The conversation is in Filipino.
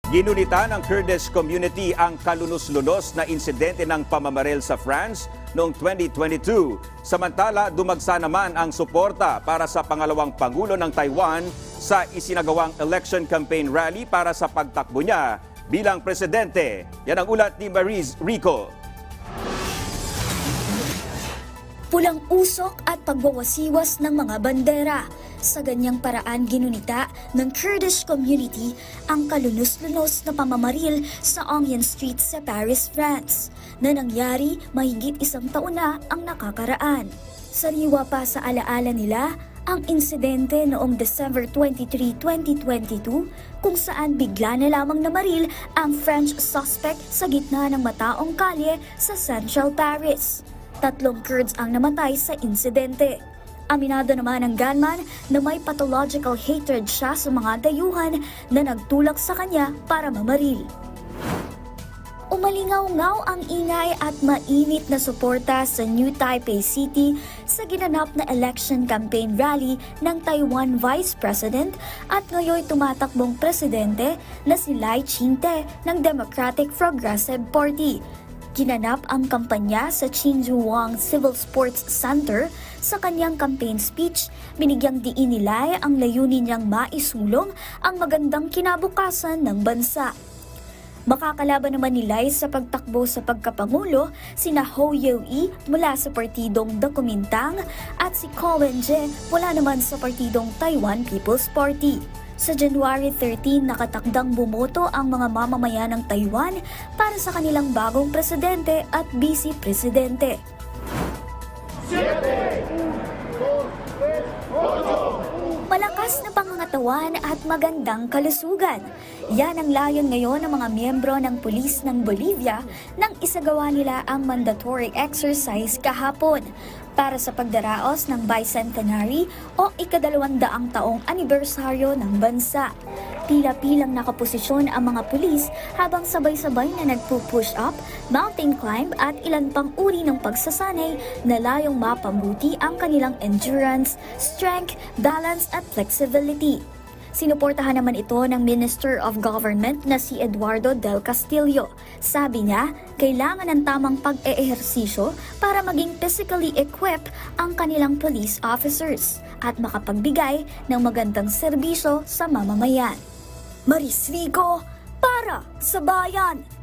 Ginunita ng Kurdish community ang kalunos-lunos na insidente ng pamamaril sa France noong 2022. Samantala, dumagsa naman ang suporta para sa pangalawang Pangulo ng Taiwan sa isinagawang election campaign rally para sa pagtakbo niya bilang presidente. Yan ang ulat ni Mariz Rico. Pulang usok at pagwawasiwas ng mga bandera. Sa ganyang paraan ginunita ng Kurdish community ang kalunos-lunos na pamamaril sa Onion Street sa Paris, France, na nangyari mahigit isang taon na ang nakakaraan. Sariwa pa sa alaala nila ang insidente noong December 23, 2022 kung saan bigla na lamang namaril ang French suspect sa gitna ng mataong kalye sa Central Paris. 3 Kurds ang namatay sa insidente. Aminado naman ang gunman na may pathological hatred siya sa mga dayuhan na nagtulak sa kanya para mamaril. Umalingaw-ngaw ang ingay at mainit na suporta sa New Taipei City sa ginanap na election campaign rally ng Taiwan Vice President at ngayon tumatakbong presidente na si Lai Ching-te ng Democratic Progressive Party. Ginanap ang kampanya sa Qinzhuang Civil Sports Center. Sa kanyang campaign speech, binigyang diin ni Lai ang layunin niyang maisulong ang magandang kinabukasan ng bansa. Makakalaban naman ni Lai sa pagtakbo sa pagkapangulo sina Hou Yu-i mula sa partidong The Kuomintang at si Ko Wen-je mula naman sa partidong Taiwan People's Party. Sa January 13, nakatakdang bumoto ang mga mamamayan ng Taiwan para sa kanilang bagong presidente at vice-presidente. Malakas na pangangatawan at magandang kalusugan. Yan ang layon ngayon ng mga miyembro ng pulis ng Bolivia nang isagawa nila ang mandatory exercise kahapon para sa pagdaraos ng bicentenary o ika-200 taong anibersaryo ng bansa. Pila-pilang nakaposisyon ang mga pulis habang sabay-sabay na nagpo-push up, mountain climb at ilan pang uri ng pagsasanay na layong mapabuti ang kanilang endurance, strength, balance at flexibility. Sinuportahan naman ito ng Minister of Government na si Eduardo Del Castillo. Sabi niya, kailangan ng tamang pag-eehersisyo para maging physically equipped ang kanilang police officers at makapagbigay ng magandang serbisyo sa mamamayan. Mariz Rico para sa bayan!